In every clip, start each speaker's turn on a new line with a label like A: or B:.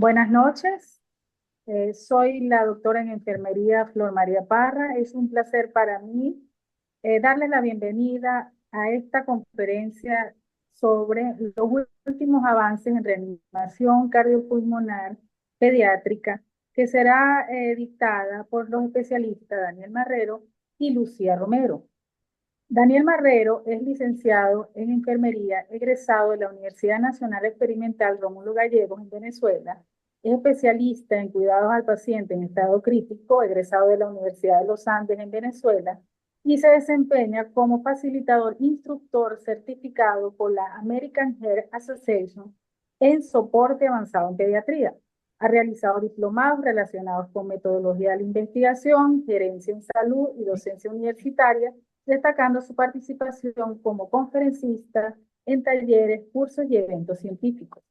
A: Buenas noches, soy la doctora en enfermería Flor María Parra. Es un placer para mí darles la bienvenida a esta conferencia sobre los últimos avances en reanimación cardiopulmonar pediátrica, que será dictada por los especialistas Daniel Marrero y Lucía Romero. Daniel Marrero es licenciado en enfermería, egresado de la Universidad Nacional Experimental Rómulo Gallegos en Venezuela. Es especialista en cuidados al paciente en estado crítico, egresado de la Universidad de los Andes en Venezuela, y se desempeña como facilitador instructor certificado por la American Heart Association en soporte avanzado en pediatría. Ha realizado diplomados relacionados con metodología de la investigación, gerencia en salud y docencia universitaria, destacando su participación como conferencista en talleres, cursos y eventos científicos.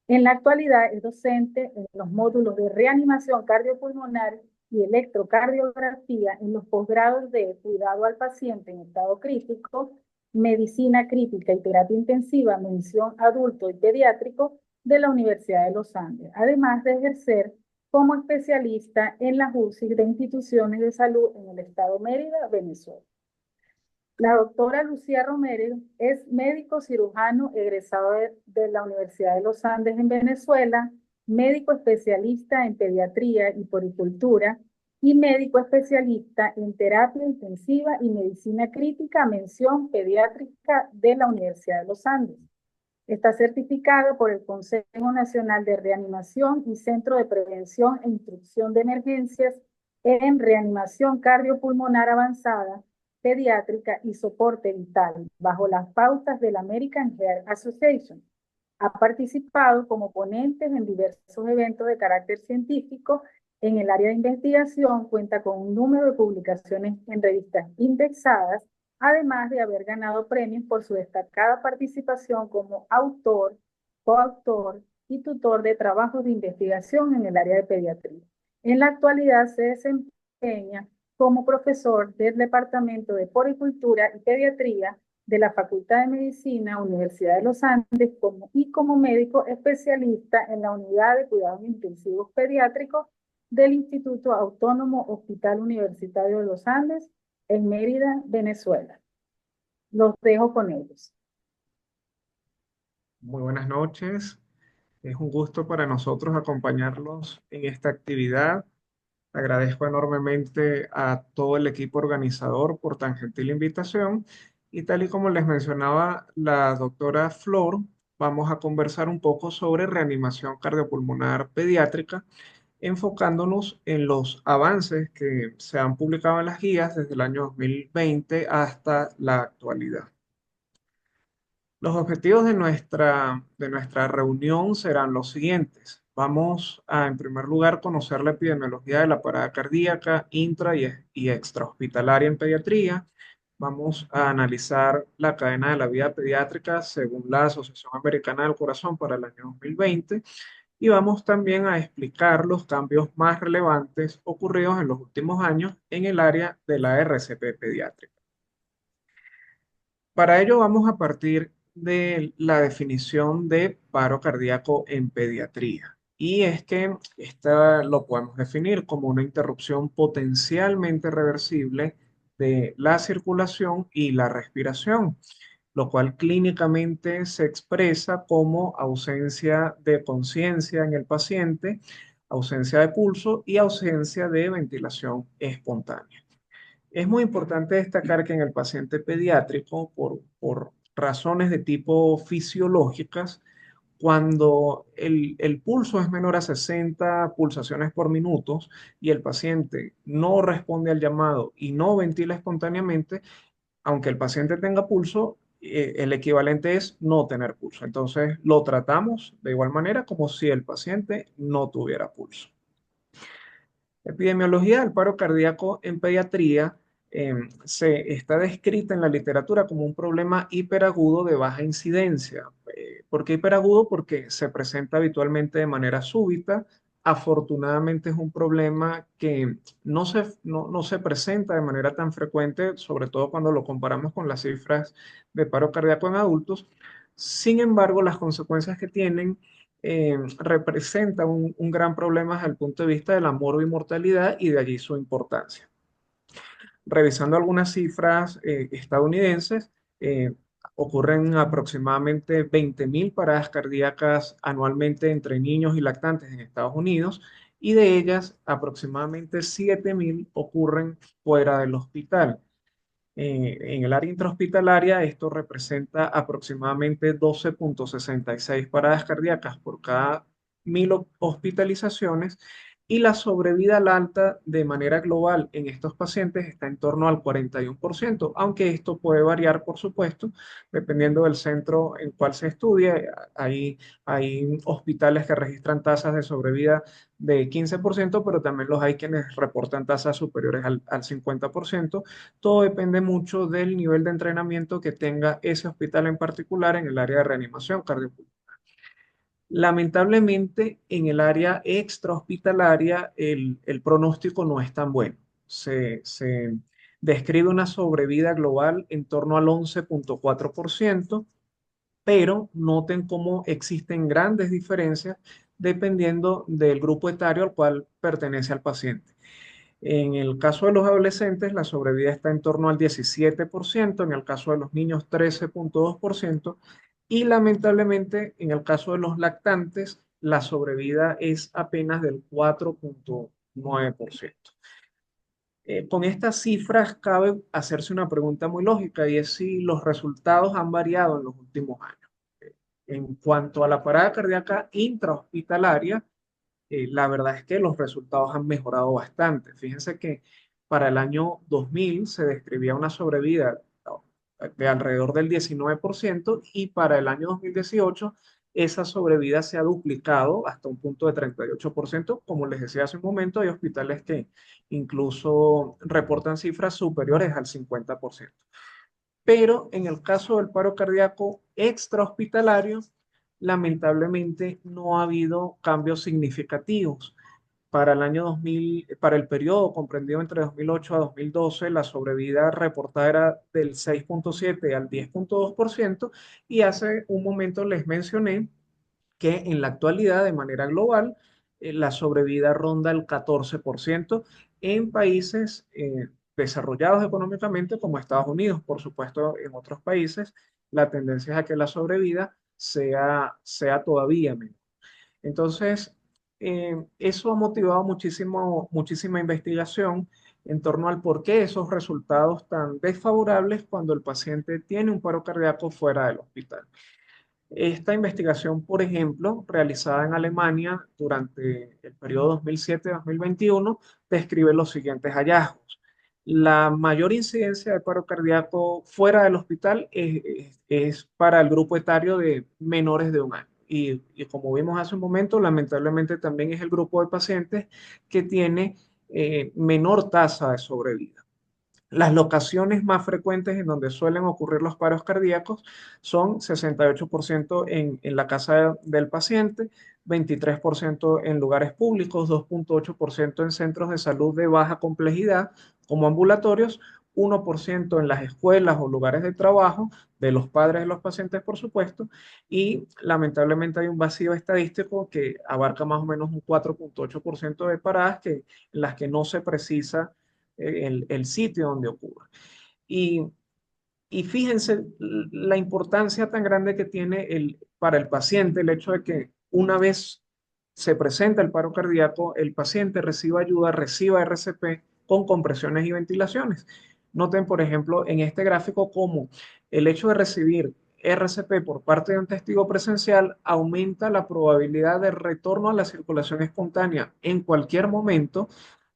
A: En la actualidad es docente en los módulos de reanimación cardiopulmonar y electrocardiografía en los posgrados de cuidado al paciente en estado crítico, medicina crítica y terapia intensiva, mención adulto y pediátrico de la Universidad de los Andes, además de ejercer como especialista en las UCI de instituciones de salud en el estado Mérida, Venezuela. La doctora Lucía Romero es médico cirujano egresado de la Universidad de los Andes en Venezuela, médico especialista en pediatría y poricultura y médico especialista en terapia intensiva y medicina crítica, mención pediátrica de la Universidad de los Andes. Está certificado por el Consejo Nacional de Reanimación y Centro de Prevención e Instrucción de Emergencias en Reanimación Cardiopulmonar Avanzada, Pediátrica y Soporte Vital, bajo las pautas de la American Heart Association. Ha participado como ponente en diversos eventos de carácter científico en el área de investigación, cuenta con un número de publicaciones en revistas indexadas, además de haber ganado premios por su destacada participación como autor, coautor y tutor de trabajos de investigación en el área de pediatría. En la actualidad se desempeña como profesor del Departamento de Poricultura y Pediatría de la Facultad de Medicina, Universidad de los Andes, y como médico especialista en la Unidad de Cuidados Intensivos Pediátricos del Instituto Autónomo Hospital Universitario de los Andes, en Mérida, Venezuela. Los dejo con ellos.
B: Muy buenas noches. Es un gusto para nosotros acompañarlos en esta actividad. Agradezco enormemente a todo el equipo organizador por tan gentil invitación. Y tal y como les mencionaba la doctora Flor, vamos a conversar un poco sobre reanimación cardiopulmonar pediátrica, enfocándonos en los avances que se han publicado en las guías desde el año 2020 hasta la actualidad. Los objetivos de nuestra reunión serán los siguientes. Vamos a, en primer lugar, conocer la epidemiología de la parada cardíaca y extrahospitalaria en pediatría. Vamos a analizar la cadena de la vida pediátrica según la Asociación Americana del Corazón para el año 2020. Y vamos también a explicar los cambios más relevantes ocurridos en los últimos años en el área de la RCP pediátrica. Para ello vamos a partir de la definición de paro cardíaco en pediatría. Y es que esta lo podemos definir como una interrupción potencialmente reversible de la circulación y la respiración, lo cual clínicamente se expresa como ausencia de conciencia en el paciente, ausencia de pulso y ausencia de ventilación espontánea. Es muy importante destacar que en el paciente pediátrico, por razones de tipo fisiológicas, cuando el pulso es menor a 60 pulsaciones por minuto y el paciente no responde al llamado y no ventila espontáneamente, aunque el paciente tenga pulso, el equivalente es no tener pulso. Entonces lo tratamos de igual manera como si el paciente no tuviera pulso. Epidemiología del paro cardíaco en pediatría se está descrita en la literatura como un problema hiperagudo de baja incidencia. ¿Por qué hiperagudo? Porque se presenta habitualmente de manera súbita. Afortunadamente es un problema que no se presenta de manera tan frecuente, sobre todo cuando lo comparamos con las cifras de paro cardíaco en adultos. Sin embargo, las consecuencias que tienen representa un gran problema desde el punto de vista de la morbimortalidad y de allí su importancia. Revisando algunas cifras estadounidenses, eh, ocurren aproximadamente 20.000 paradas cardíacas anualmente entre niños y lactantes en Estados Unidos y de ellas aproximadamente 7.000 ocurren fuera del hospital. En el área intrahospitalaria, esto representa aproximadamente 12,66 paradas cardíacas por cada 1.000 hospitalizaciones y la sobrevida al alta de manera global en estos pacientes está en torno al 41%, aunque esto puede variar, por supuesto, dependiendo del centro en cual se estudie. Hay hospitales que registran tasas de sobrevida de 15%, pero también los hay quienes reportan tasas superiores al 50%. Todo depende mucho del nivel de entrenamiento que tenga ese hospital en particular en el área de reanimación cardiopulmonar. Lamentablemente, en el área extrahospitalaria, el pronóstico no es tan bueno. Se describe una sobrevida global en torno al 11,4%, pero noten cómo existen grandes diferencias dependiendo del grupo etario al cual pertenece al paciente. En el caso de los adolescentes, la sobrevida está en torno al 17%, en el caso de los niños 13,2% y lamentablemente en el caso de los lactantes, la sobrevida es apenas del 4,9%. Con estas cifras cabe hacerse una pregunta muy lógica y es si los resultados han variado en los últimos años. En cuanto a la parada cardíaca intrahospitalaria, la verdad es que los resultados han mejorado bastante. Fíjense que para el año 2000 se describía una sobrevida de alrededor del 19% y para el año 2018 esa sobrevida se ha duplicado hasta un punto de 38%. Como les decía hace un momento, hay hospitales que incluso reportan cifras superiores al 50%. Pero en el caso del paro cardíaco extrahospitalario, lamentablemente no ha habido cambios significativos. Para el año 2000, para el periodo comprendido entre 2008 a 2012, la sobrevida reportada era del 6,7 al 10,2% y hace un momento les mencioné que en la actualidad, de manera global, la sobrevida ronda el 14% en países desarrollados económicamente como Estados Unidos. Por supuesto, en otros países la tendencia es a que la sobrevida sea todavía menor. Entonces, eso ha motivado muchísima investigación en torno al por qué esos resultados tan desfavorables cuando el paciente tiene un paro cardíaco fuera del hospital. Esta investigación, por ejemplo, realizada en Alemania durante el periodo 2007-2021, describe los siguientes hallazgos. La mayor incidencia de paro cardíaco fuera del hospital es para el grupo etario de menores de un año. Y como vimos hace un momento, lamentablemente también es el grupo de pacientes que tiene menor tasa de sobrevida. Las locaciones más frecuentes en donde suelen ocurrir los paros cardíacos son 68% en la casa del paciente, 23% en lugares públicos, 2,8% en centros de salud de baja complejidad como ambulatorios, 1% en las escuelas o lugares de trabajo de los padres de los pacientes, por supuesto, y lamentablemente hay un vacío estadístico que abarca más o menos un 4,8% de paradas en las que no se precisa el sitio donde ocurre. Y, y fíjense la importancia tan grande que tiene para el paciente el hecho de que una vez se presenta el paro cardíaco, el paciente reciba ayuda, reciba RCP con compresiones y ventilaciones. Noten, por ejemplo, en este gráfico cómo el hecho de recibir RCP por parte de un testigo presencial aumenta la probabilidad de retorno a la circulación espontánea en cualquier momento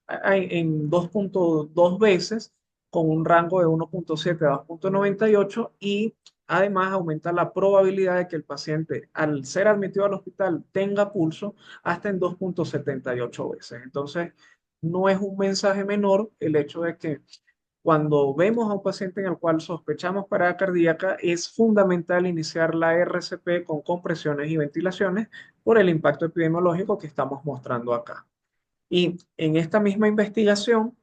B: en 2,2 veces con un rango de 1,7 a 2,98 y además aumenta la probabilidad de que el paciente al ser admitido al hospital tenga pulso hasta en 2,78 veces. Entonces, no es un mensaje menor el hecho de que cuando vemos a un paciente en el cual sospechamos parada cardíaca, es fundamental iniciar la RCP con compresiones y ventilaciones por el impacto epidemiológico que estamos mostrando acá. Y en esta misma investigación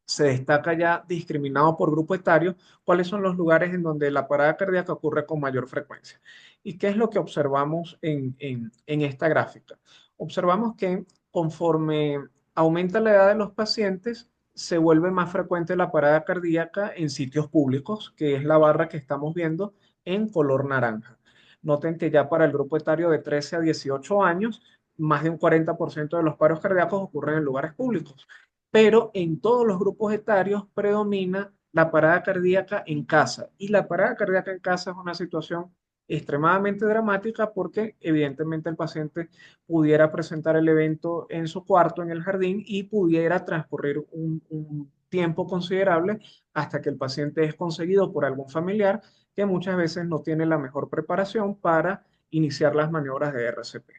B: se destaca ya discriminado por grupo etario cuáles son los lugares en donde la parada cardíaca ocurre con mayor frecuencia. ¿Y qué es lo que observamos en esta gráfica? Observamos que conforme aumenta la edad de los pacientes, se vuelve más frecuente la parada cardíaca en sitios públicos, que es la barra que estamos viendo en color naranja. Noten que ya para el grupo etario de 13 a 18 años, más de un 40% de los paros cardíacos ocurren en lugares públicos, pero en todos los grupos etarios predomina la parada cardíaca en casa. Y la parada cardíaca en casa es una situación extremadamente dramática porque evidentemente el paciente pudiera presentar el evento en su cuarto, en el jardín, y pudiera transcurrir un tiempo considerable hasta que el paciente es conseguido por algún familiar que muchas veces no tiene la mejor preparación para iniciar las maniobras de RCP.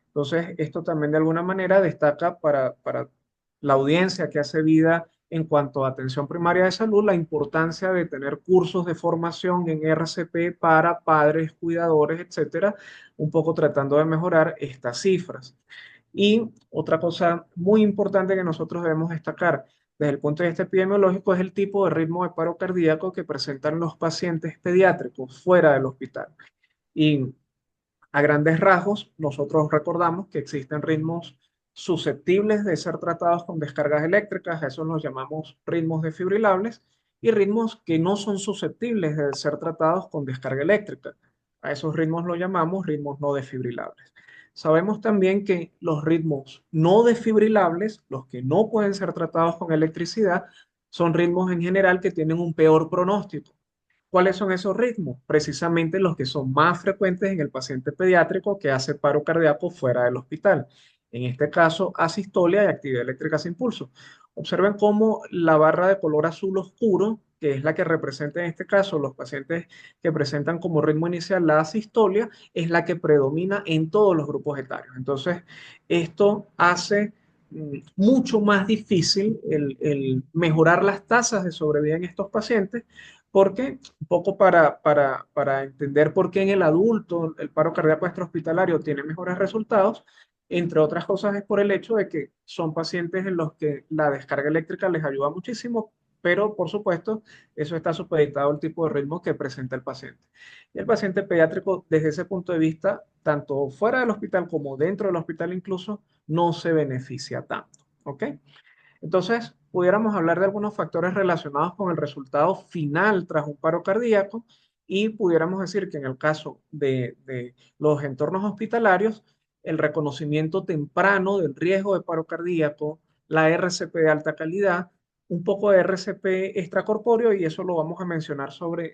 B: Entonces, esto también de alguna manera destaca para la audiencia que hace vida en cuanto a atención primaria de salud, la importancia de tener cursos de formación en RCP para padres, cuidadores, etcétera, un poco tratando de mejorar estas cifras. Y otra cosa muy importante que nosotros debemos destacar desde el punto de vista epidemiológico es el tipo de ritmo de paro cardíaco que presentan los pacientes pediátricos fuera del hospital. Y a grandes rasgos, nosotros recordamos que existen ritmos susceptibles de ser tratados con descargas eléctricas, a eso los llamamos ritmos desfibrilables, y ritmos que no son susceptibles de ser tratados con descarga eléctrica. A esos ritmos los llamamos ritmos no desfibrilables. Sabemos también que los ritmos no desfibrilables, los que no pueden ser tratados con electricidad, son ritmos en general que tienen un peor pronóstico. ¿Cuáles son esos ritmos? Precisamente los que son más frecuentes en el paciente pediátrico que hace paro cardíaco fuera del hospital. En este caso, asistolia y actividad eléctrica sin pulso. Observen cómo la barra de color azul oscuro, que es la que representa en este caso los pacientes que presentan como ritmo inicial la asistolia, es la que predomina en todos los grupos etarios. Entonces, esto hace mucho más difícil el mejorar las tasas de sobrevida en estos pacientes porque, un poco para entender por qué en el adulto el paro cardíaco extrahospitalario tiene mejores resultados, entre otras cosas es por el hecho de que son pacientes en los que la descarga eléctrica les ayuda muchísimo, pero por supuesto eso está supeditado al tipo de ritmo que presenta el paciente. Y el paciente pediátrico, desde ese punto de vista, tanto fuera del hospital como dentro del hospital incluso, no se beneficia tanto. ¿Ok? Entonces, pudiéramos hablar de algunos factores relacionados con el resultado final tras un paro cardíaco y pudiéramos decir que en el caso de los entornos hospitalarios, el reconocimiento temprano del riesgo de paro cardíaco, la RCP de alta calidad, un poco de RCP extracorpóreo, y eso lo vamos a mencionar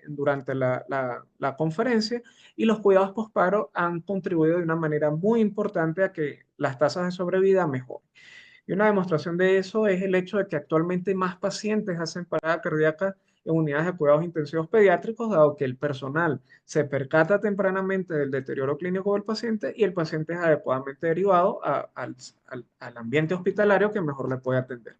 B: durante la conferencia, y los cuidados postparo han contribuido de una manera muy importante a que las tasas de sobrevida mejoren. Y una demostración de eso es el hecho de que actualmente más pacientes hacen parada cardíaca en unidades de cuidados intensivos pediátricos, dado que el personal se percata tempranamente del deterioro clínico del paciente y el paciente es adecuadamente derivado al ambiente hospitalario que mejor le puede atender.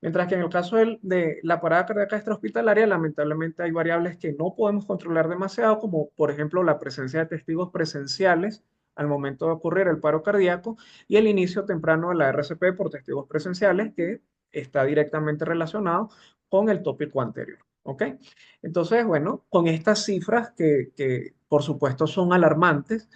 B: Mientras que en el caso de la parada cardíaca extrahospitalaria, lamentablemente hay variables que no podemos controlar demasiado, como por ejemplo la presencia de testigos presenciales al momento de ocurrir el paro cardíaco y el inicio temprano de la RCP por testigos presenciales, que está directamente relacionado con el tópico anterior. ¿Ok? Entonces, bueno, con estas cifras que por supuesto son alarmantes,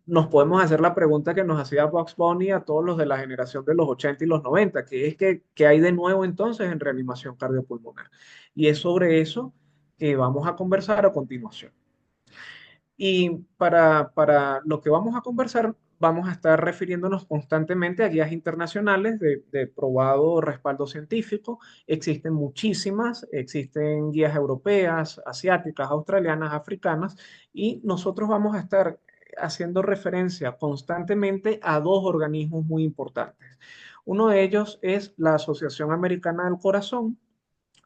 B: nos podemos hacer la pregunta que nos hacía Bugs Bunny a todos los de la generación de los 80 y los 90, que es que, ¿qué hay de nuevo entonces en reanimación cardiopulmonar? Y es sobre eso que vamos a conversar a continuación. Y para lo que vamos a conversar, vamos a estar refiriéndonos constantemente a guías internacionales de probado respaldo científico. Existen muchísimas, existen guías europeas, asiáticas, australianas, africanas, y nosotros vamos a estar haciendo referencia constantemente a dos organismos muy importantes. Uno de ellos es la Asociación Americana del Corazón,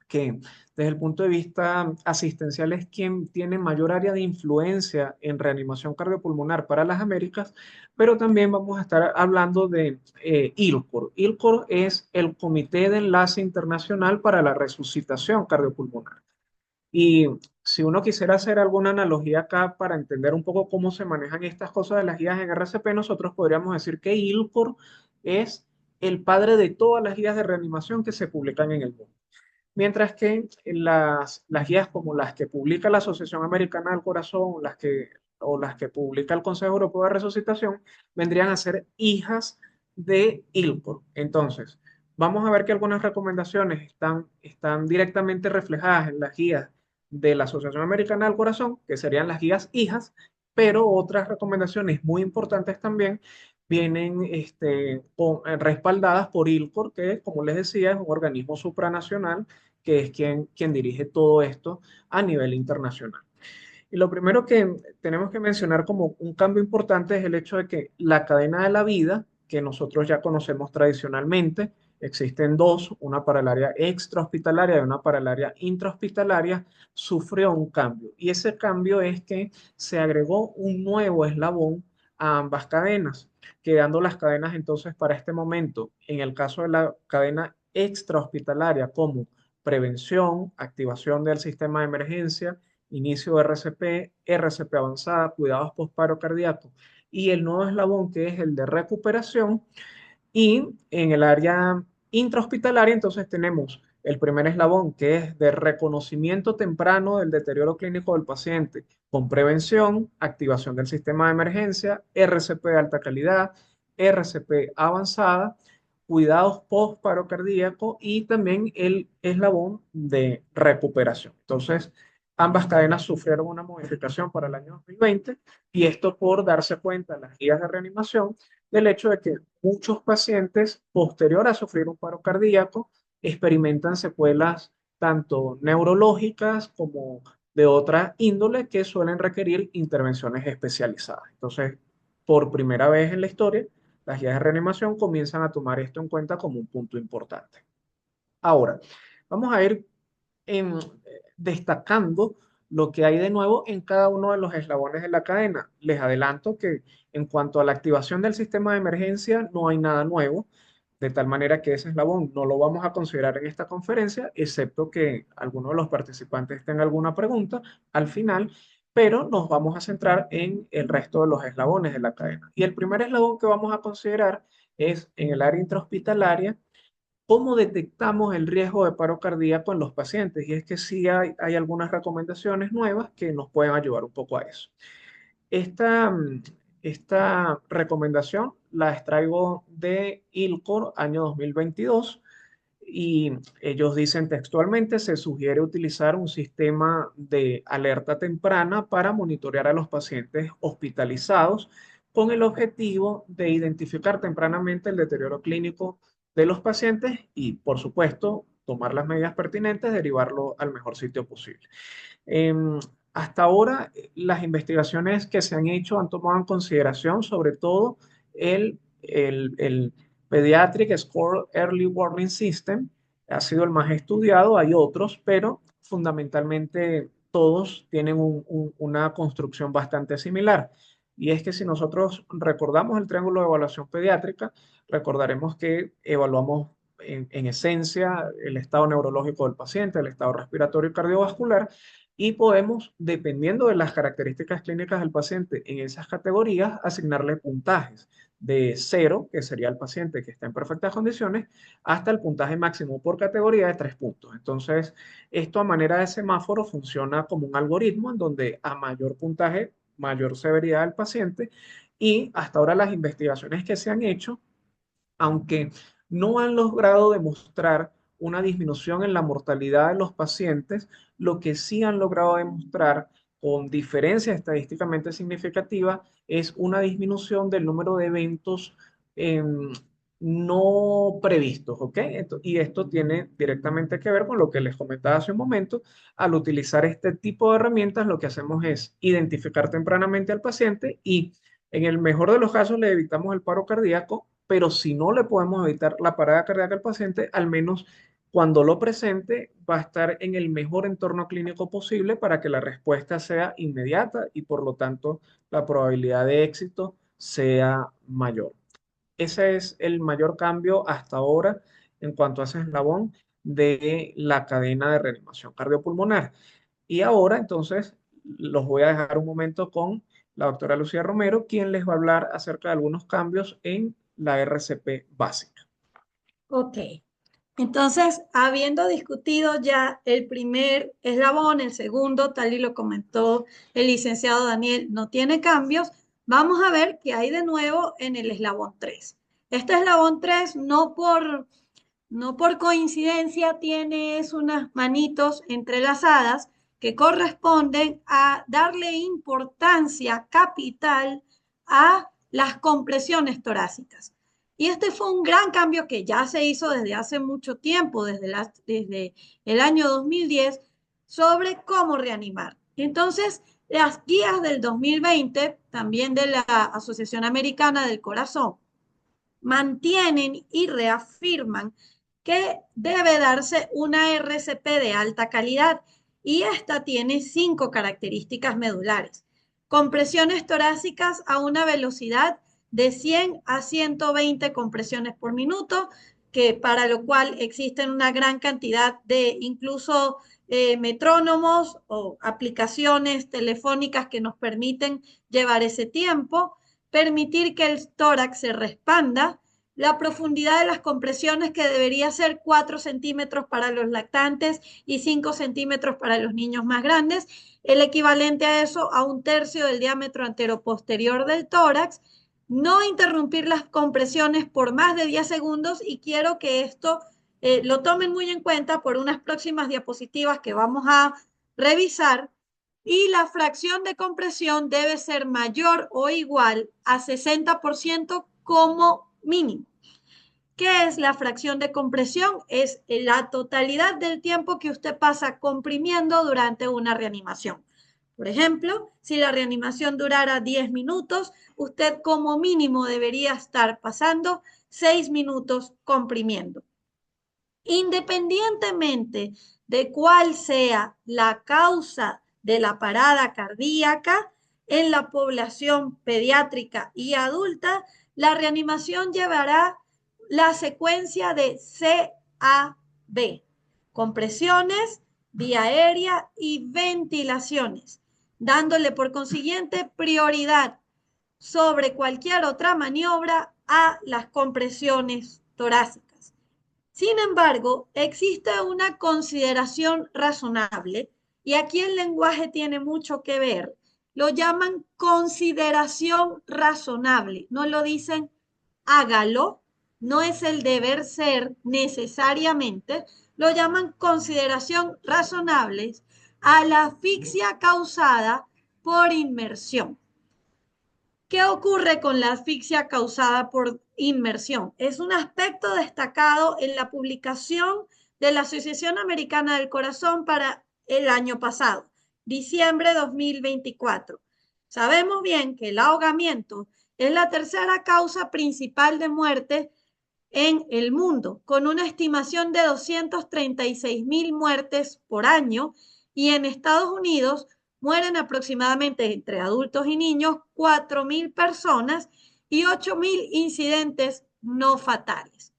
B: que desde el punto de vista asistencial es quien tiene mayor área de influencia en reanimación cardiopulmonar para las Américas, pero también vamos a estar hablando de ILCOR. ILCOR es el Comité de Enlace Internacional para la Resucitación Cardiopulmonar. Y si uno quisiera hacer alguna analogía acá para entender un poco cómo se manejan estas cosas de las guías en RCP, nosotros podríamos decir que ILCOR es el padre de todas las guías de reanimación que se publican en el mundo. mientras que las guías como las que publica la Asociación Americana del Corazón, o las que publica el Consejo Europeo de Resucitación, vendrían a ser hijas de ILCOR. Entonces, vamos a ver que algunas recomendaciones están directamente reflejadas en las guías de la Asociación Americana del Corazón, que serían las guías hijas, pero otras recomendaciones muy importantes también vienen respaldadas por ILCOR, que, como les decía, es un organismo supranacional que es quien dirige todo esto a nivel internacional. Y lo primero que tenemos que mencionar como un cambio importante es el hecho de que la cadena de la vida, que nosotros ya conocemos tradicionalmente, existen dos, una para el área extrahospitalaria y una para el área intrahospitalaria, sufrió un cambio. Y ese cambio es que se agregó un nuevo eslabón a ambas cadenas, quedando las cadenas entonces para este momento, en el caso de la cadena extrahospitalaria, como prevención, activación del sistema de emergencia, inicio de RCP, RCP avanzada, cuidados post-paro cardíaco y el nuevo eslabón que es el de recuperación. Y en el área intrahospitalaria, entonces tenemos el primer eslabón que es de reconocimiento temprano del deterioro clínico del paciente con prevención, activación del sistema de emergencia, RCP de alta calidad, RCP avanzada, cuidados post-paro cardíaco y también el eslabón de recuperación. Entonces, ambas cadenas sufrieron una modificación para el año 2020 y esto por darse cuenta las guías de reanimación del hecho de que muchos pacientes posterior a sufrir un paro cardíaco experimentan secuelas tanto neurológicas como de otra índole que suelen requerir intervenciones especializadas. Entonces, por primera vez en la historia, las guías de reanimación comienzan a tomar esto en cuenta como un punto importante. Ahora, vamos a ir destacando lo que hay de nuevo en cada uno de los eslabones de la cadena. Les adelanto que en cuanto a la activación del sistema de emergencia, no hay nada nuevo, de tal manera que ese eslabón no lo vamos a considerar en esta conferencia, excepto que alguno de los participantes tenga alguna pregunta al final, pero nos vamos a centrar en el resto de los eslabones de la cadena. Y el primer eslabón que vamos a considerar es en el área intrahospitalaria. ¿Cómo detectamos el riesgo de paro cardíaco en los pacientes? Y es que sí hay algunas recomendaciones nuevas que nos pueden ayudar un poco a eso. Esta, esta recomendación la extraigo de ILCOR año 2022 y ellos dicen textualmente, se sugiere utilizar un sistema de alerta temprana para monitorear a los pacientes hospitalizados con el objetivo de identificar tempranamente el deterioro clínico de los pacientes y, por supuesto, tomar las medidas pertinentes, derivarlo al mejor sitio posible. Hasta ahora, las investigaciones que se han hecho han tomado en consideración sobre todo el Pediatric Score Early Warning System. Ha sido el más estudiado, hay otros, pero fundamentalmente todos tienen una construcción bastante similar. Y es que si nosotros recordamos el triángulo de evaluación pediátrica, recordaremos que evaluamos en esencia el estado neurológico del paciente, el estado respiratorio y cardiovascular, y podemos, dependiendo de las características clínicas del paciente en esas categorías, asignarle puntajes de 0, que sería el paciente que está en perfectas condiciones, hasta el puntaje máximo por categoría de 3 puntos. Entonces, esto a manera de semáforo funciona como un algoritmo en donde a mayor puntaje, mayor severidad del paciente, y hasta ahora las investigaciones que se han hecho, aunque no han logrado demostrar una disminución en la mortalidad de los pacientes, lo que sí han logrado demostrar con diferencia estadísticamente significativa es una disminución del número de eventos no previstos, ¿ok? Y esto tiene directamente que ver con lo que les comentaba hace un momento. Al utilizar este tipo de herramientas, lo que hacemos es identificar tempranamente al paciente y en el mejor de los casos le evitamos el paro cardíaco, pero si no le podemos evitar la parada cardíaca al paciente, al menos cuando lo presente va a estar en el mejor entorno clínico posible para que la respuesta sea inmediata y por lo tanto la probabilidad de éxito sea mayor. Ese es el mayor cambio hasta ahora en cuanto a ese eslabón de la cadena de reanimación cardiopulmonar. Y ahora entonces los voy a dejar un momento con la doctora Lucía Romero, quien les va a hablar acerca de algunos cambios en la RCP básica.
C: Ok. Entonces, habiendo discutido ya el primer eslabón, el segundo, tal y lo comentó el licenciado Daniel, no tiene cambios, vamos a ver qué hay de nuevo en el eslabón 3. Este eslabón 3 no por coincidencia tiene unas manitos entrelazadas que corresponden a darle importancia capital a las compresiones torácicas. Y este fue un gran cambio que ya se hizo desde hace mucho tiempo, desde el año 2010, sobre cómo reanimar. Entonces, las guías del 2020, también de la Asociación Americana del Corazón, mantienen y reafirman que debe darse una RCP de alta calidad y esta tiene 5 características medulares. Compresiones torácicas a una velocidad de 100 a 120 compresiones por minuto, que para lo cual existen una gran cantidad de incluso metrónomos o aplicaciones telefónicas que nos permiten llevar ese tiempo, permitir que el tórax se respanda, la profundidad de las compresiones que debería ser 4 centímetros para los lactantes y 5 centímetros para los niños más grandes, el equivalente a eso a 1/3 del diámetro anteroposterior del tórax, no interrumpir las compresiones por más de 10 segundos y quiero que esto lo tomen muy en cuenta por unas próximas diapositivas que vamos a revisar. Y la fracción de compresión debe ser mayor o igual a 60% como mínimo. ¿Qué es la fracción de compresión? Es la totalidad del tiempo que usted pasa comprimiendo durante una reanimación. Por ejemplo, si la reanimación durara 10 minutos, usted como mínimo debería estar pasando 6 minutos comprimiendo. Independientemente de cuál sea la causa de la parada cardíaca en la población pediátrica y adulta, la reanimación llevará la secuencia de CAB, compresiones, vía aérea y ventilaciones, dándole por consiguiente prioridad sobre cualquier otra maniobra a las compresiones torácicas. Sin embargo, existe una consideración razonable y aquí el lenguaje tiene mucho que ver. Lo llaman consideración razonable, no lo dicen hágalo, no es el deber ser necesariamente, lo llaman consideración razonable a la asfixia causada por inmersión. ¿Qué ocurre con la asfixia causada por inmersión? Es un aspecto destacado en la publicación de la Asociación Americana del Corazón para el año pasado, diciembre de 2024. Sabemos bien que el ahogamiento es la tercera causa principal de muerte en el mundo, con una estimación de 236,000 muertes por año, y en Estados Unidos mueren aproximadamente entre adultos y niños 4,000 personas y 8,000 incidentes no fatales.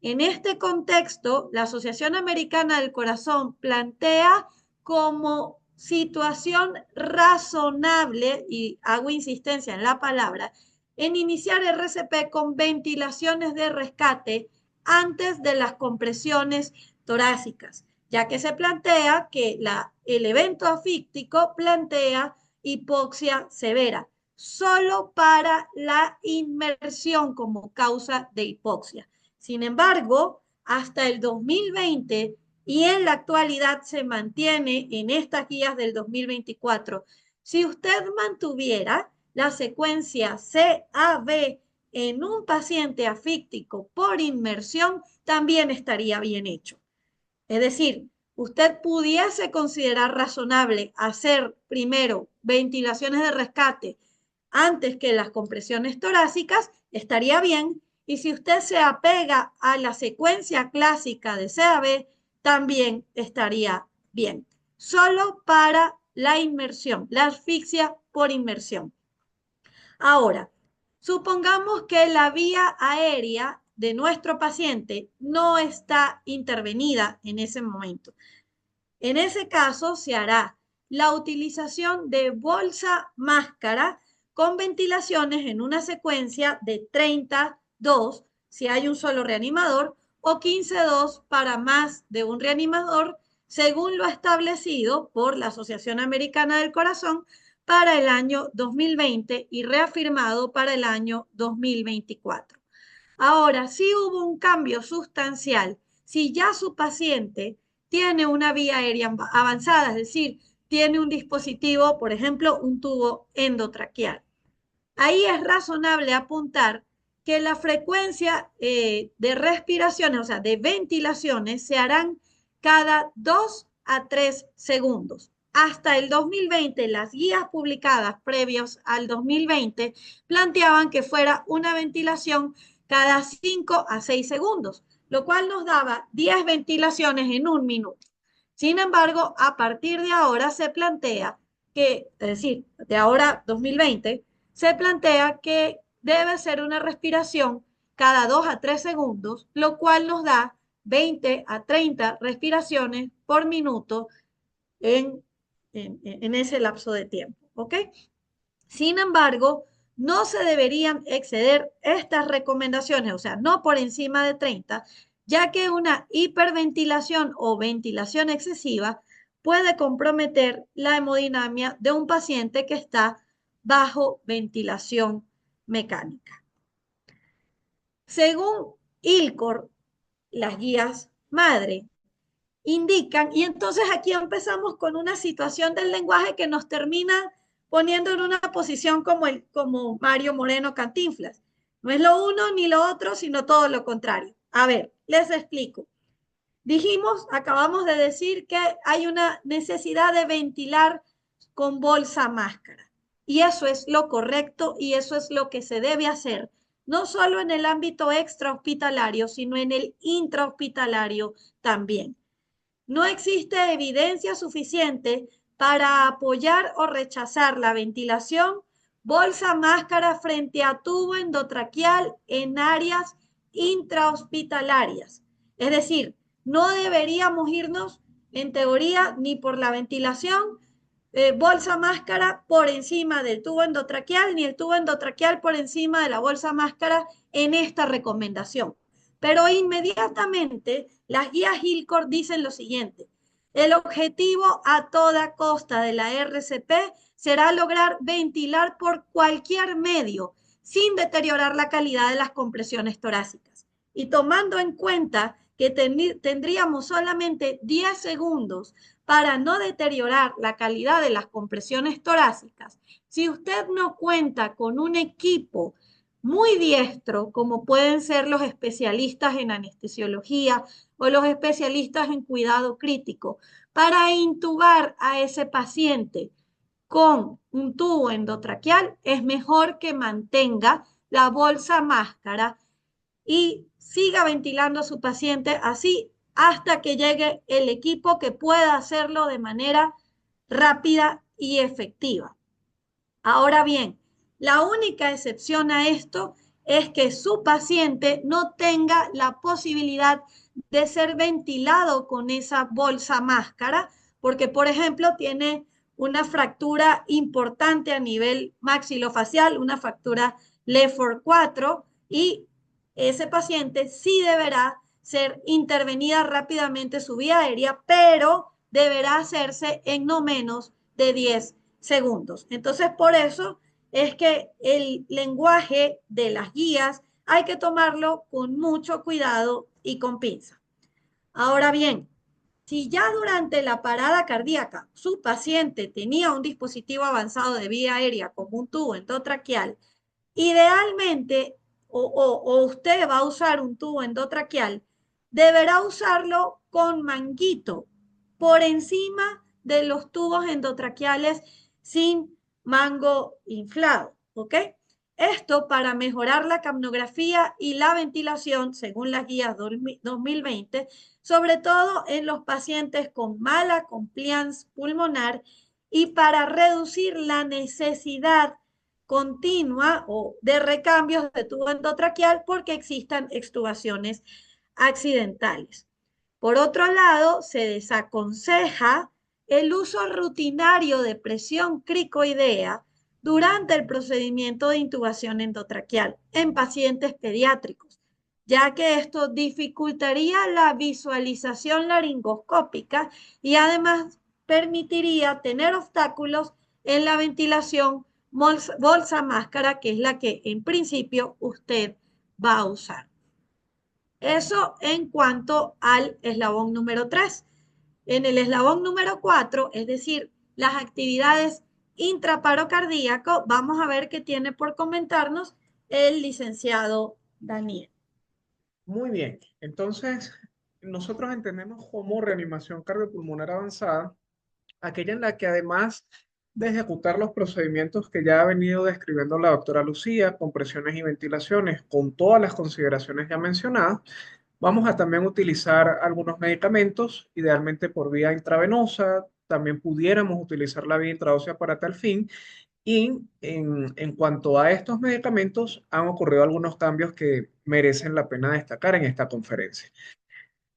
C: En este contexto, la Asociación Americana del Corazón plantea como situación razonable, y hago insistencia en la palabra, en iniciar RCP con ventilaciones de rescate antes de las compresiones torácicas, ya que se plantea que el evento asfíctico plantea hipoxia severa, solo para la inmersión como causa de hipoxia. Sin embargo, hasta el 2020 y en la actualidad se mantiene en estas guías del 2024, si usted mantuviera la secuencia CAB en un paciente asfíctico por inmersión, también estaría bien hecho. Es decir, usted pudiese considerar razonable hacer primero ventilaciones de rescate antes que las compresiones torácicas, estaría bien. Y si usted se apega a la secuencia clásica de CAB, también estaría bien. Solo para la inmersión, la asfixia por inmersión. Ahora, supongamos que la vía aérea de nuestro paciente no está intervenida en ese momento. En ese caso, se hará la utilización de bolsa máscara con ventilaciones en una secuencia de 32, si hay un solo reanimador, o 15.2 para más de un reanimador, según lo establecido por la Asociación Americana del Corazón para el año 2020 y reafirmado para el año 2024. Ahora, si hubo un cambio sustancial, si ya su paciente tiene una vía aérea avanzada, es decir, tiene un dispositivo, por ejemplo, un tubo endotraqueal. Ahí es razonable apuntar que la frecuencia de respiraciones, o sea, de ventilaciones, se harán cada 2 a 3 segundos. Hasta el 2020, las guías publicadas previos al 2020 planteaban que fuera una ventilación cada 5 a 6 segundos, lo cual nos daba 10 ventilaciones en un minuto. Sin embargo, a partir de ahora se plantea que, es decir, de ahora 2020, se plantea que debe ser una respiración cada 2 a 3 segundos, lo cual nos da 20 a 30 respiraciones por minuto en ese lapso de tiempo. ¿Ok? Sin embargo, no se deberían exceder estas recomendaciones, o sea, no por encima de 30, ya que una hiperventilación o ventilación excesiva puede comprometer la hemodinamia de un paciente que está bajo ventilación mecánica. Según ILCOR, las guías madre indican, y entonces aquí empezamos con una situación del lenguaje que nos termina poniendo en una posición como Mario Moreno Cantinflas. No es lo uno ni lo otro, sino todo lo contrario. A ver, les explico. Acabamos de decir que hay una necesidad de ventilar con bolsa máscara. Y eso es lo correcto y eso es lo que se debe hacer, no solo en el ámbito extrahospitalario, sino en el intrahospitalario también. No existe evidencia suficiente para apoyar o rechazar la ventilación bolsa máscara frente a tubo endotraqueal en áreas intrahospitalarias. Es decir, no deberíamos irnos en teoría ni por la ventilación bolsa máscara por encima del tubo endotraqueal, ni el tubo endotraqueal por encima de la bolsa máscara en esta recomendación. Pero inmediatamente las guías ILCOR dicen lo siguiente: el objetivo a toda costa de la RCP será lograr ventilar por cualquier medio sin deteriorar la calidad de las compresiones torácicas. Y tomando en cuenta que tendríamos solamente 10 segundos para no deteriorar la calidad de las compresiones torácicas, si usted no cuenta con un equipo muy diestro, como pueden ser los especialistas en anestesiología o los especialistas en cuidado crítico, para intubar a ese paciente con un tubo endotraqueal, es mejor que mantenga la bolsa máscara y siga ventilando a su paciente así hasta que llegue el equipo que pueda hacerlo de manera rápida y efectiva. Ahora bien, la única excepción a esto es que su paciente no tenga la posibilidad de ser ventilado con esa bolsa máscara, porque, por ejemplo, tiene una fractura importante a nivel maxilofacial, una fractura Lefort 4, y ese paciente sí deberá ser intervenida rápidamente su vía aérea, pero deberá hacerse en no menos de 10 segundos. Entonces, por eso es que el lenguaje de las guías hay que tomarlo con mucho cuidado y con pinza. Ahora bien, si ya durante la parada cardíaca su paciente tenía un dispositivo avanzado de vía aérea como un tubo endotraqueal, idealmente, o usted va a usar un tubo endotraqueal, deberá usarlo con manguito por encima de los tubos endotraqueales sin mango inflado, ¿ok? Esto para mejorar la capnografía y la ventilación, según las guías 2020, sobre todo en los pacientes con mala compliance pulmonar y para reducir la necesidad continua o de recambios de tubo endotraqueal porque existan extubaciones accidentales. Por otro lado, se desaconseja el uso rutinario de presión cricoidea durante el procedimiento de intubación endotraqueal en pacientes pediátricos, ya que esto dificultaría la visualización laringoscópica y además permitiría tener obstáculos en la ventilación bolsa máscara, que es la que en principio usted va a usar. Eso en cuanto al eslabón número 3. En el eslabón número 4, es decir, las actividades intraparo cardíaco, vamos a ver qué tiene por comentarnos el licenciado Daniel.
B: Muy bien, entonces nosotros entendemos como reanimación cardiopulmonar avanzada aquella en la que además de ejecutar los procedimientos que ya ha venido describiendo la doctora Lucía, compresiones y ventilaciones, con todas las consideraciones ya mencionadas, vamos a también utilizar algunos medicamentos, idealmente por vía intravenosa, también pudiéramos utilizar la vía intraósea para tal fin. Y en cuanto a estos medicamentos, han ocurrido algunos cambios que merecen la pena destacar en esta conferencia.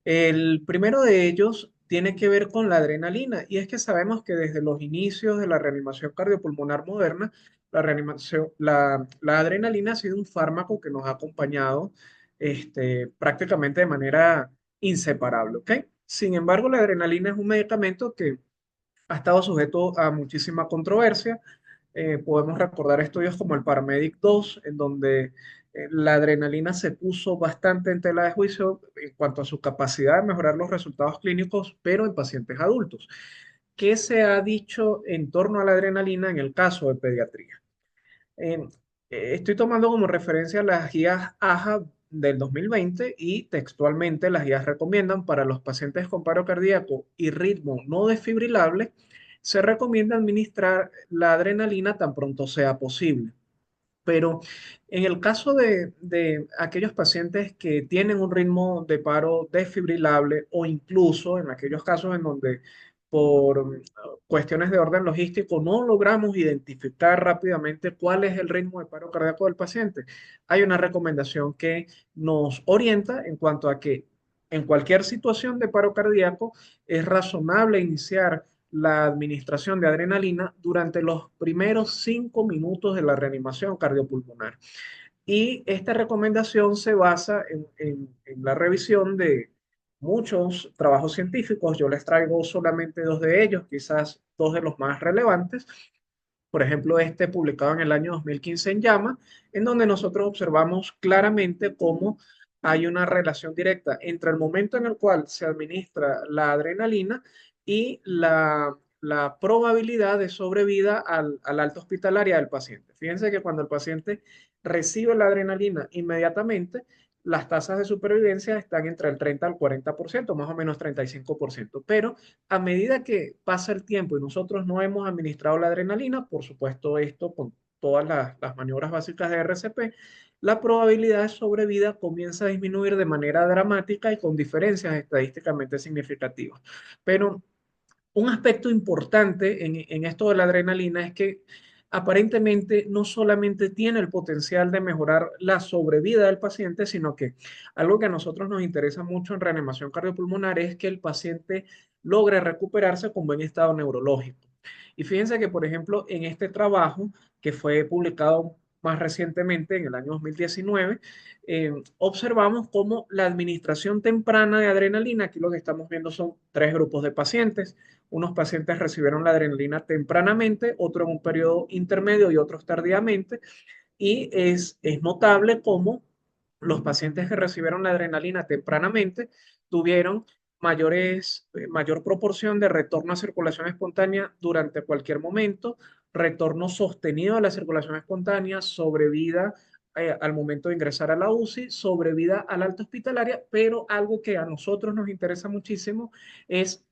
B: El primero de ellos tiene que ver con la adrenalina, y es que sabemos que desde los inicios de la reanimación cardiopulmonar moderna, la adrenalina ha sido un fármaco que nos ha acompañado prácticamente de manera inseparable, ¿ok? Sin embargo, la adrenalina es un medicamento que ha estado sujeto a muchísima controversia. Podemos recordar estudios como el Paramedic 2, en donde la adrenalina se puso bastante en tela de juicio en cuanto a su capacidad de mejorar los resultados clínicos, pero en pacientes adultos. ¿Qué se ha dicho en torno a la adrenalina en el caso de pediatría? Eh, Estoy tomando como referencia las guías AJA del 2020 y textualmente las guías recomiendan para los pacientes con paro cardíaco y ritmo no desfibrilable, se recomienda administrar la adrenalina tan pronto sea posible. Pero en el caso de aquellos pacientes que tienen un ritmo de paro desfibrilable o incluso en aquellos casos en donde por cuestiones de orden logístico no logramos identificar rápidamente cuál es el ritmo de paro cardíaco del paciente, hay una recomendación que nos orienta en cuanto a que en cualquier situación de paro cardíaco es razonable iniciar la administración de adrenalina durante los primeros 5 minutos de la reanimación cardiopulmonar. Y esta recomendación se basa en la revisión de muchos trabajos científicos. Yo les traigo solamente dos de ellos, quizás dos de los más relevantes. Por ejemplo, este publicado en el año 2015 en JAMA, en donde nosotros observamos claramente cómo hay una relación directa entre el momento en el cual se administra la adrenalina y la probabilidad de sobrevida al alta hospitalaria del paciente. Fíjense que cuando el paciente recibe la adrenalina inmediatamente, las tasas de supervivencia están entre el 30 al 40%, más o menos 35%. Pero a medida que pasa el tiempo y nosotros no hemos administrado la adrenalina, por supuesto esto con todas las maniobras básicas de RCP, la probabilidad de sobrevida comienza a disminuir de manera dramática y con diferencias estadísticamente significativas. Pero un aspecto importante en esto de la adrenalina es que aparentemente no solamente tiene el potencial de mejorar la sobrevida del paciente, sino que algo que a nosotros nos interesa mucho en reanimación cardiopulmonar es que el paciente logre recuperarse con buen estado neurológico. Y fíjense que, por ejemplo, en este trabajo que fue publicado más recientemente, en el año 2019, observamos cómo la administración temprana de adrenalina, aquí lo que estamos viendo son tres grupos de pacientes. Unos pacientes recibieron la adrenalina tempranamente, otros en un periodo intermedio y otros tardíamente. Y es notable cómo los pacientes que recibieron la adrenalina tempranamente tuvieron mayor proporción de retorno a circulación espontánea durante cualquier momento, retorno sostenido a la circulación espontánea, sobrevida al momento de ingresar a la UCI, sobrevida a la alta hospitalaria, pero algo que a nosotros nos interesa muchísimo es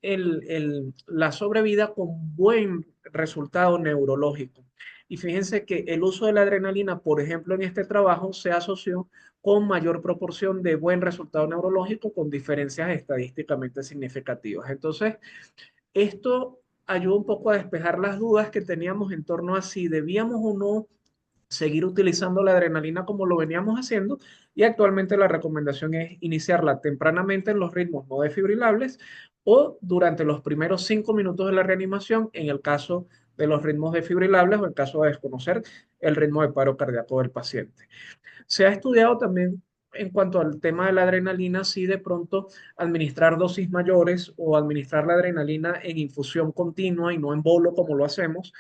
B: la sobrevida con buen resultado neurológico. Y fíjense que el uso de la adrenalina, por ejemplo, en este trabajo se asoció con mayor proporción de buen resultado neurológico con diferencias estadísticamente significativas. Entonces, esto ayuda un poco a despejar las dudas que teníamos en torno a si debíamos o no seguir utilizando la adrenalina como lo veníamos haciendo, y actualmente la recomendación es iniciarla tempranamente en los ritmos no desfibrilables o durante los primeros 5 minutos de la reanimación en el caso de los ritmos desfibrilables o en caso de desconocer el ritmo de paro cardíaco del paciente. Se ha estudiado también en cuanto al tema de la adrenalina, sí de pronto administrar dosis mayores o administrar la adrenalina en infusión continua y no en bolo como lo hacemos,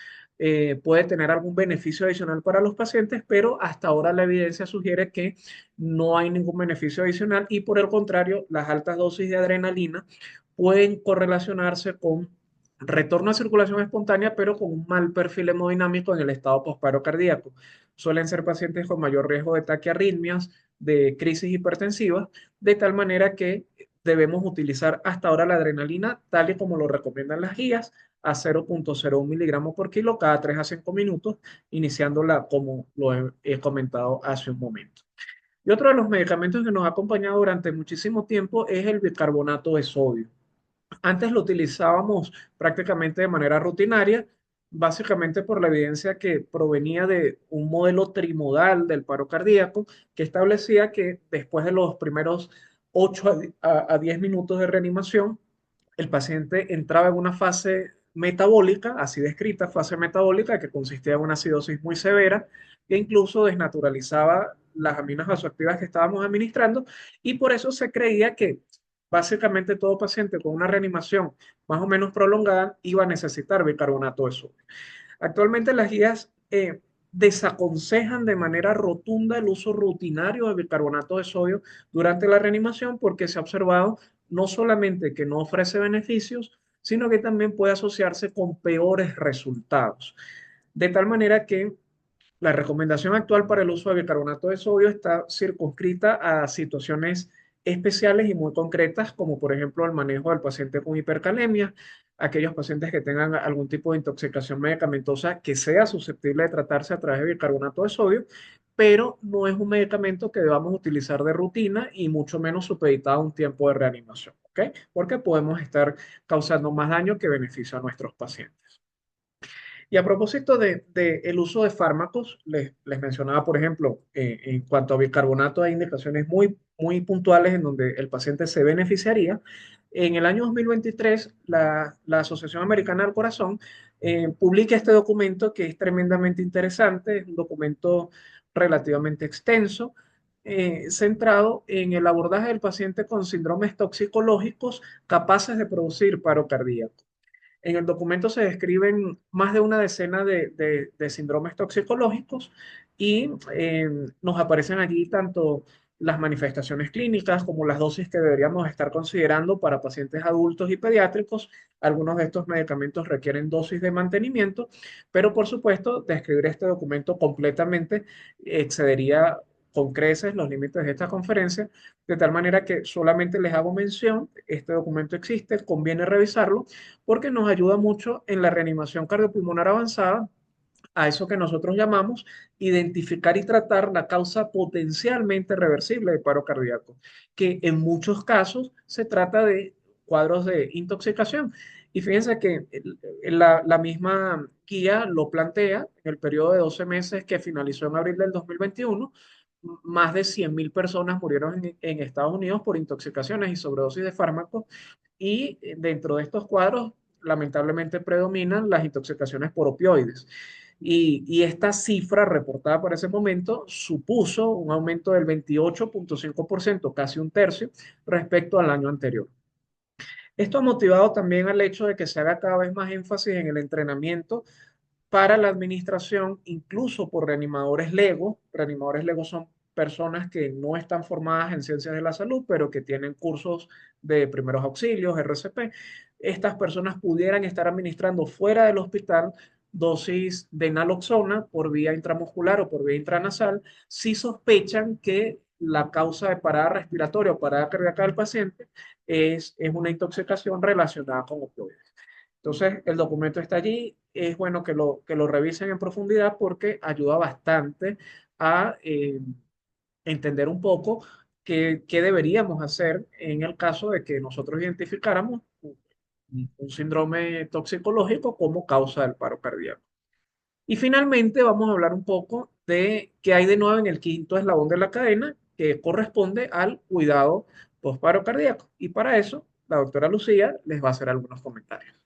B: puede tener algún beneficio adicional para los pacientes, pero hasta ahora la evidencia sugiere que no hay ningún beneficio adicional y por el contrario, las altas dosis de adrenalina pueden correlacionarse con retorno a circulación espontánea, pero con un mal perfil hemodinámico en el estado posparo cardíaco. Suelen ser pacientes con mayor riesgo de taquiarritmias, de crisis hipertensivas, de tal manera que debemos utilizar hasta ahora la adrenalina tal y como lo recomiendan las guías, a 0,01 miligramos por kilo cada 3 a 5 minutos, iniciándola como lo he comentado hace un momento. Y otro de los medicamentos que nos ha acompañado durante muchísimo tiempo es el bicarbonato de sodio. Antes lo utilizábamos prácticamente de manera rutinaria, básicamente por la evidencia que provenía de un modelo trimodal del paro cardíaco que establecía que después de los primeros 8 a 10 minutos de reanimación, el paciente entraba en una fase metabólica, así descrita, fase metabólica, que consistía en una acidosis muy severa, que incluso desnaturalizaba las aminas vasoactivas que estábamos administrando, y por eso se creía que básicamente todo paciente con una reanimación más o menos prolongada iba a necesitar bicarbonato de sodio. Actualmente las guías desaconsejan de manera rotunda el uso rutinario de bicarbonato de sodio durante la reanimación porque se ha observado no solamente que no ofrece beneficios, sino que también puede asociarse con peores resultados. De tal manera que la recomendación actual para el uso de bicarbonato de sodio está circunscrita a situaciones especiales y muy concretas, como por ejemplo el manejo del paciente con hipercalemia, aquellos pacientes que tengan algún tipo de intoxicación medicamentosa que sea susceptible de tratarse a través de bicarbonato de sodio, pero no es un medicamento que debamos utilizar de rutina y mucho menos supeditado a un tiempo de reanimación, ¿ok? Porque podemos estar causando más daño que beneficio a nuestros pacientes. Y a propósito de el uso de fármacos, les mencionaba, por ejemplo, en cuanto a bicarbonato, hay indicaciones muy puntuales en donde el paciente se beneficiaría. En el año 2023, la Asociación Americana del Corazón publica este documento que es tremendamente interesante, es un documento relativamente extenso, centrado en el abordaje del paciente con síndromes toxicológicos capaces de producir paro cardíaco. En el documento se describen más de una decena de síndromes toxicológicos y nos aparecen allí tanto las manifestaciones clínicas como las dosis que deberíamos estar considerando para pacientes adultos y pediátricos. Algunos de estos medicamentos requieren dosis de mantenimiento, pero por supuesto, describir este documento completamente excedería con creces los límites de esta conferencia, de tal manera que solamente les hago mención, este documento existe, conviene revisarlo porque nos ayuda mucho en la reanimación cardiopulmonar avanzada, a eso que nosotros llamamos identificar y tratar la causa potencialmente reversible de paro cardíaco, que en muchos casos se trata de cuadros de intoxicación. Y fíjense que la misma guía lo plantea en el periodo de 12 meses que finalizó en abril del 2021. Más de 100.000 personas murieron en Estados Unidos por intoxicaciones y sobredosis de fármacos y dentro de estos cuadros lamentablemente predominan las intoxicaciones por opioides. Y esta cifra reportada para ese momento supuso un aumento del 28,5%, casi un tercio, respecto al año anterior. Esto ha motivado también al hecho de que se haga cada vez más énfasis en el entrenamiento para la administración, incluso por reanimadores LEGO. Reanimadores LEGO son personas que no están formadas en ciencias de la salud, pero que tienen cursos de primeros auxilios, RCP. Estas personas pudieran estar administrando fuera del hospital dosis de naloxona por vía intramuscular o por vía intranasal si sospechan que la causa de parada respiratoria o parada cardíaca del paciente es una intoxicación relacionada con opioides. Entonces, el documento está allí. Es bueno que lo revisen en profundidad porque ayuda bastante a entender un poco qué deberíamos hacer en el caso de que nosotros identificáramos un síndrome toxicológico como causa del paro cardíaco. Y finalmente vamos a hablar un poco de qué hay de nuevo en el quinto eslabón de la cadena, que corresponde al cuidado postparo cardíaco. Y para eso, la doctora Lucía les va a hacer algunos comentarios.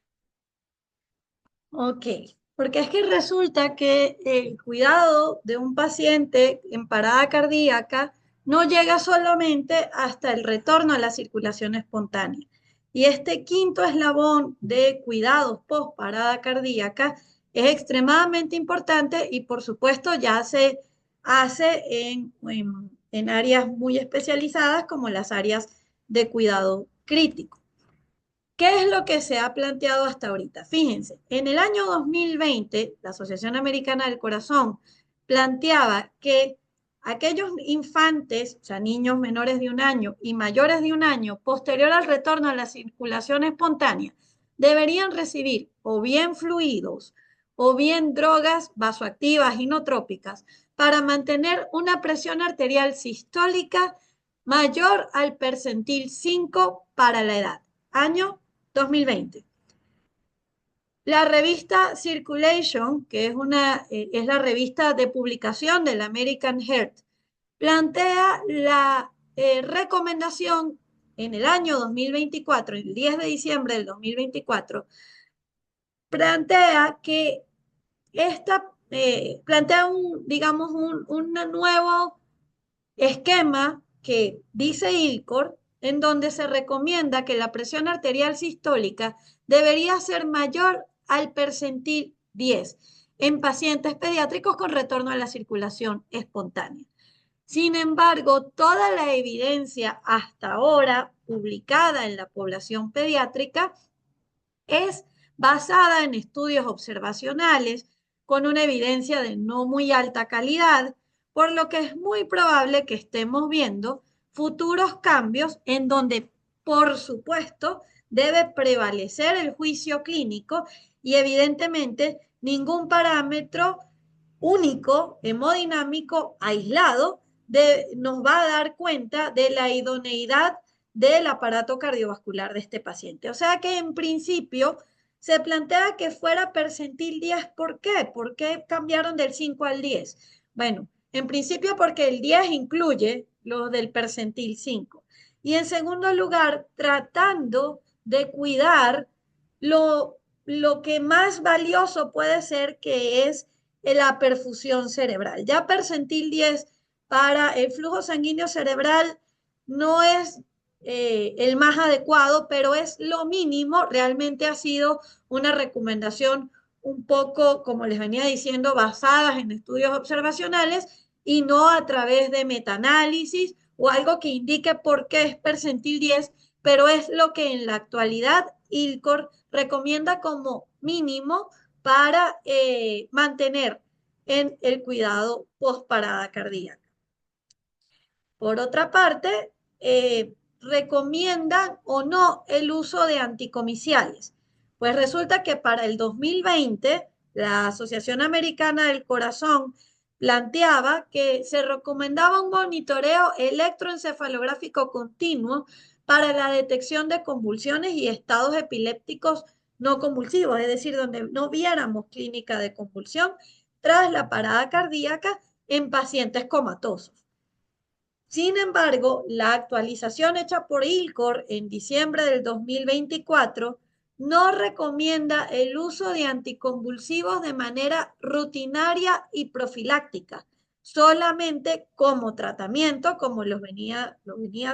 C: Ok, porque es que resulta que el cuidado de un paciente en parada cardíaca no llega solamente hasta el retorno a la circulación espontánea. Y este quinto eslabón de cuidados post parada cardíaca es extremadamente importante y por supuesto ya se hace en áreas muy especializadas como las áreas de cuidado crítico. ¿Qué es lo que se ha planteado hasta ahorita? Fíjense, en el año 2020, la Asociación Americana del Corazón planteaba que aquellos infantes, o sea, niños menores de 1 año y mayores de 1 año, posterior al retorno a la circulación espontánea, deberían recibir o bien fluidos o bien drogas vasoactivas inotrópicas para mantener una presión arterial sistólica mayor al percentil 5 para la edad. Año 2020. La revista Circulation, que es la revista de publicación del American Heart, plantea la recomendación en el año 2024, el 10 de diciembre del 2024, plantea que plantea digamos, un nuevo esquema que dice ILCOR, en donde se recomienda que la presión arterial sistólica debería ser mayor al percentil 10 en pacientes pediátricos con retorno a la circulación espontánea. Sin embargo, toda la evidencia hasta ahora publicada en la población pediátrica es basada en estudios observacionales con una evidencia de no muy alta calidad, por lo que es muy probable que estemos viendo futuros cambios en donde, por supuesto, debe prevalecer el juicio clínico y evidentemente ningún parámetro único, hemodinámico, aislado, nos va a dar cuenta de la idoneidad del aparato cardiovascular de este paciente. O sea que en principio se plantea que fuera percentil 10. ¿Por qué? ¿Por qué cambiaron del 5 al 10? Bueno, en principio porque el 10 incluye los del percentil 5. Y en segundo lugar, tratando de cuidar lo que más valioso puede ser, que es la perfusión cerebral. Ya percentil 10 para el flujo sanguíneo cerebral no es el más adecuado, pero es lo mínimo. Realmente ha sido una recomendación un poco, como les venía diciendo, basadas en estudios observacionales y no a través de metaanálisis o algo que indique por qué es percentil 10, pero es lo que en la actualidad ILCOR recomienda como mínimo para mantener en el cuidado postparada cardíaca. Por otra parte, ¿recomiendan o no el uso de anticomiciales? Pues resulta que para el 2020, la Asociación Americana del Corazón planteaba que se recomendaba un monitoreo electroencefalográfico continuo para la detección de convulsiones y estados epilépticos no convulsivos, es decir, donde no viéramos clínica de convulsión tras la parada cardíaca en pacientes comatosos. Sin embargo, la actualización hecha por ILCOR en diciembre del 2024 no recomienda el uso de anticonvulsivos de manera rutinaria y profiláctica, solamente como tratamiento, como lo venía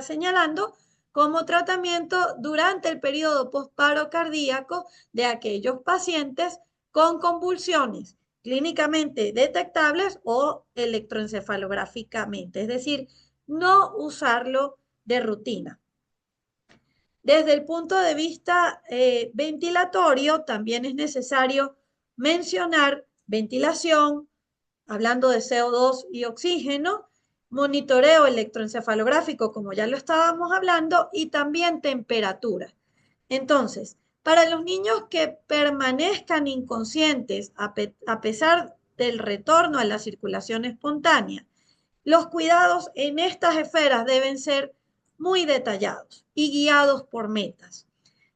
C: señalando, como tratamiento durante el periodo postparo cardíaco de aquellos pacientes con convulsiones clínicamente detectables o electroencefalográficamente, es decir, no usarlo de rutina. Desde el punto de vista ventilatorio, también es necesario mencionar ventilación, hablando de CO2 y oxígeno, monitoreo electroencefalográfico, como ya lo estábamos hablando, y también temperatura. Entonces, para los niños que permanezcan inconscientes a pesar del retorno a la circulación espontánea, los cuidados en estas esferas deben ser muy detallados y guiados por metas.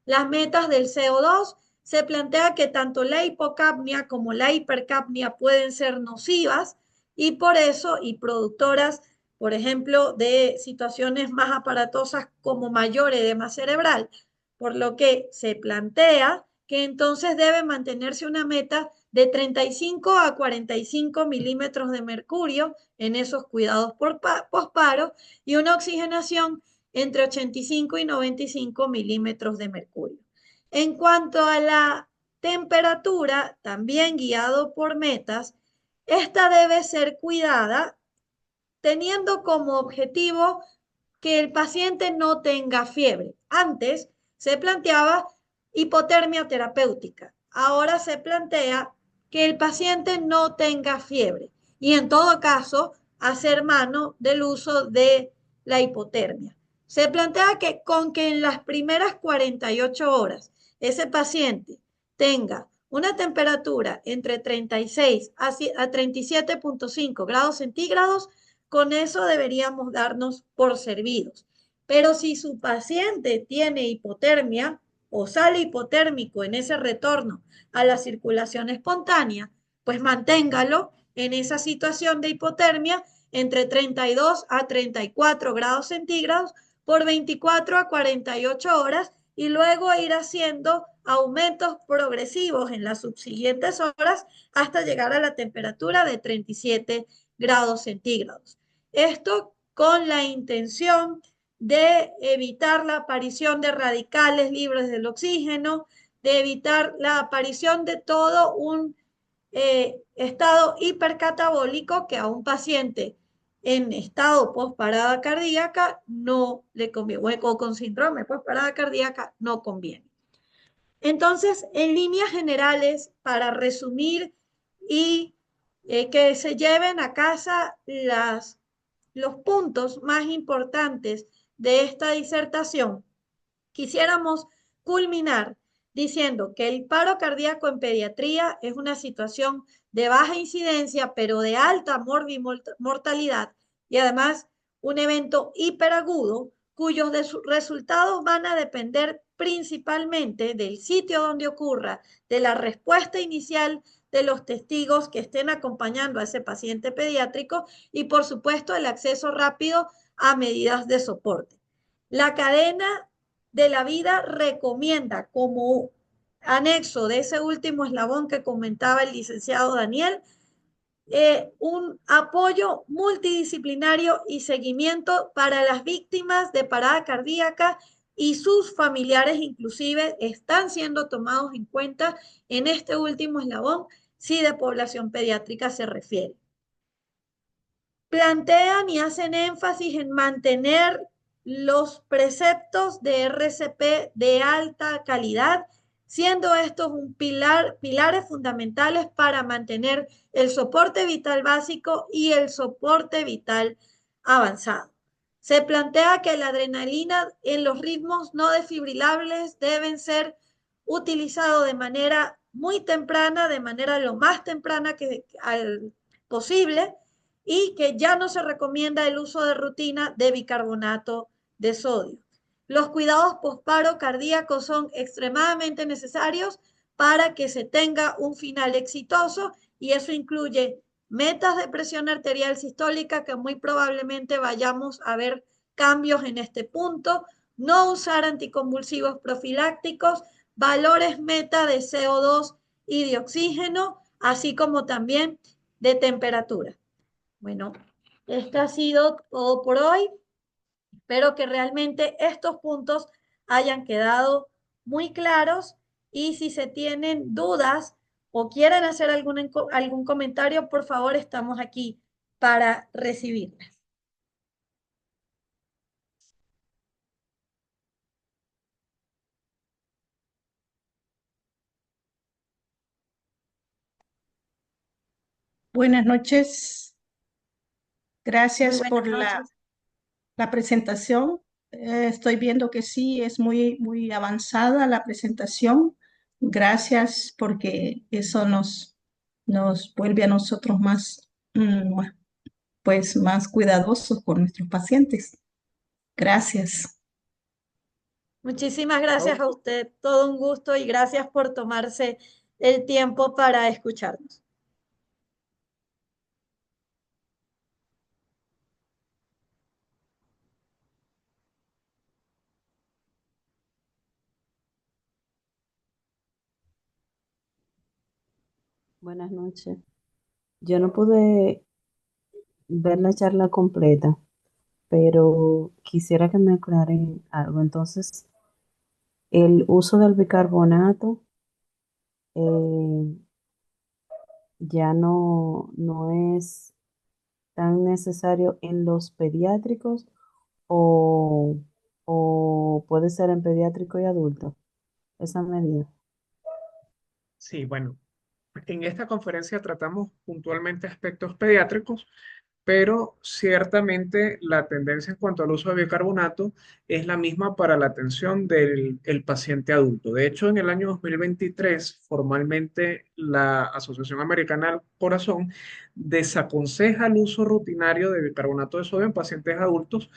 C: Las metas del CO2 se plantea que tanto la hipocapnia como la hipercapnia pueden ser nocivas y por eso y productoras, por ejemplo, de situaciones más aparatosas como mayor edema cerebral, por lo que se plantea que entonces debe mantenerse una meta de 35 a 45 milímetros de mercurio en esos cuidados por posparo y una oxigenación entre 85 y 95 milímetros de mercurio. En cuanto a la temperatura, también guiado por metas, esta debe ser cuidada teniendo como objetivo que el paciente no tenga fiebre. Antes se planteaba hipotermia terapéutica. Ahora se plantea que el paciente no tenga fiebre y en todo caso hacer mano del uso de la hipotermia. Se plantea que con que en las primeras 48 horas ese paciente tenga una temperatura entre 36 a 37.5 grados centígrados, con eso deberíamos darnos por servidos. Pero si su paciente tiene hipotermia o sale hipotérmico en ese retorno a la circulación espontánea, pues manténgalo en esa situación de hipotermia entre 32 a 34 grados centígrados por 24 a 48 horas y luego ir haciendo aumentos progresivos en las subsiguientes horas hasta llegar a la temperatura de 37 grados centígrados. Esto con la intención de evitar la aparición de radicales libres del oxígeno, de evitar la aparición de todo un estado hipercatabólico que a un paciente en estado postparada cardíaca no le conviene, o con síndrome postparada cardíaca no conviene. Entonces, en líneas generales, para resumir y que se lleven a casa los puntos más importantes de esta disertación, quisiéramos culminar diciendo que el paro cardíaco en pediatría es una situación de baja incidencia, pero de alta mortalidad y además un evento hiperagudo cuyos resultados van a depender principalmente del sitio donde ocurra, de la respuesta inicial de los testigos que estén acompañando a ese paciente pediátrico y, por supuesto, el acceso rápido a medidas de soporte. La cadena de la vida recomienda como anexo de ese último eslabón que comentaba el licenciado Daniel, un apoyo multidisciplinario y seguimiento para las víctimas de parada cardíaca y sus familiares inclusive están siendo tomados en cuenta en este último eslabón si de población pediátrica se refiere. Plantean y hacen énfasis en mantener los preceptos de RCP de alta calidad, siendo estos pilares fundamentales para mantener el soporte vital básico y el soporte vital avanzado. Se plantea que la adrenalina en los ritmos no desfibrilables deben ser utilizados de manera muy temprana, de manera lo más temprana posible, y que ya no se recomienda el uso de rutina de bicarbonato de sodio. Los cuidados posparo cardíaco son extremadamente necesarios para que se tenga un final exitoso y eso incluye metas de presión arterial sistólica que muy probablemente vayamos a ver cambios en este punto, no usar anticonvulsivos profilácticos, valores meta de CO2 y de oxígeno, así como también de temperatura. Bueno, esto ha sido todo por hoy. Espero que realmente estos puntos hayan quedado muy claros y si se tienen dudas o quieren hacer algún comentario, por favor, estamos aquí para recibirlas.
D: Buenas noches. Gracias
C: Muy
D: por
C: buenas noches.
D: la presentación. Estoy viendo que sí, es muy avanzada la presentación. Gracias porque eso nos vuelve a nosotros más cuidadosos con nuestros pacientes. Gracias.
C: Muchísimas gracias a usted. Todo un gusto y gracias por tomarse el tiempo para escucharnos.
E: Buenas noches. Yo no pude ver la charla completa, pero quisiera que me aclaren algo. Entonces, el uso del bicarbonato eh, ya no es tan necesario en los pediátricos o, o puede ser en pediátrico y adulto, esa medida.
B: Sí, bueno, en esta conferencia tratamos puntualmente aspectos pediátricos, pero ciertamente la tendencia en cuanto al uso de bicarbonato es la misma para la atención del el paciente adulto. De hecho, en el año 2023, formalmente la Asociación Americana del Corazón desaconseja el uso rutinario de bicarbonato de sodio en pacientes adultos,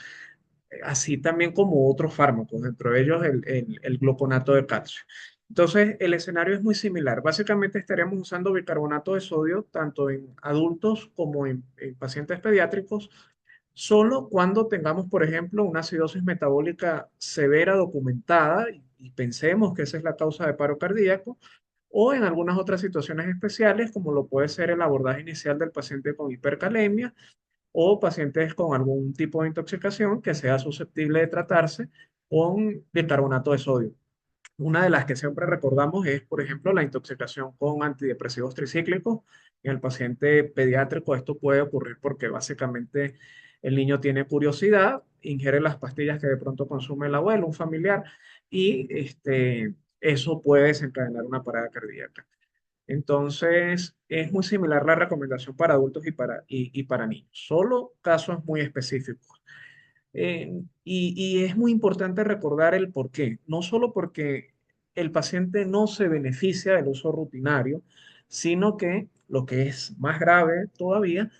B: así también como otros fármacos, dentro de ellos el gluconato de calcio. Entonces, el escenario es muy similar. Básicamente estaríamos usando bicarbonato de sodio tanto en adultos como en pacientes pediátricos, solo cuando tengamos, por ejemplo, una acidosis metabólica severa documentada y pensemos que esa es la causa de paro cardíaco, o en algunas otras situaciones especiales, como lo puede ser el abordaje inicial del paciente con hipercalemia o pacientes con algún tipo de intoxicación que sea susceptible de tratarse con bicarbonato de sodio. Una de las que siempre recordamos es, por ejemplo, la intoxicación con antidepresivos tricíclicos. En el paciente pediátrico esto puede ocurrir porque básicamente el niño tiene curiosidad, ingiere las pastillas que de pronto consume el abuelo, un familiar, y eso puede desencadenar una parada cardíaca. Entonces, es muy similar la recomendación para adultos y para niños, solo casos muy específicos. Y es muy importante recordar el por qué, no solo porque el paciente no se beneficia del uso rutinario, sino que lo que es más grave todavía,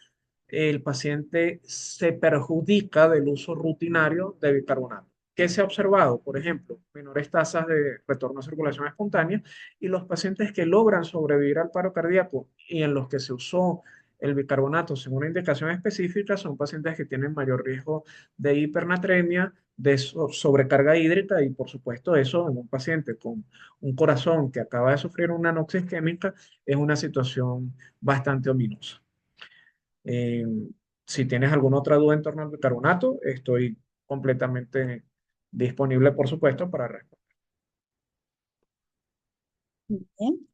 B: el paciente se perjudica del uso rutinario de bicarbonato. ¿Qué se ha observado? Por ejemplo, menores tasas de retorno a circulación espontánea y los pacientes que logran sobrevivir al paro cardíaco y en los que se usó el bicarbonato sin una indicación específica son pacientes que tienen mayor riesgo de hipernatremia, de sobrecarga hídrica y por supuesto eso en un paciente con un corazón que acaba de sufrir una anoxia isquémica es una situación bastante ominosa. Eh, si tienes alguna otra duda en torno al bicarbonato, estoy completamente disponible, por supuesto, para responder.
E: Bien,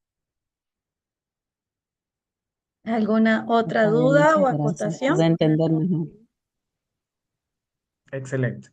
C: ¿Alguna otra
E: está bien,
C: duda
E: muchas
C: o
E: gracias.
C: acotación?
E: Pude entender mejor.
B: Excelente.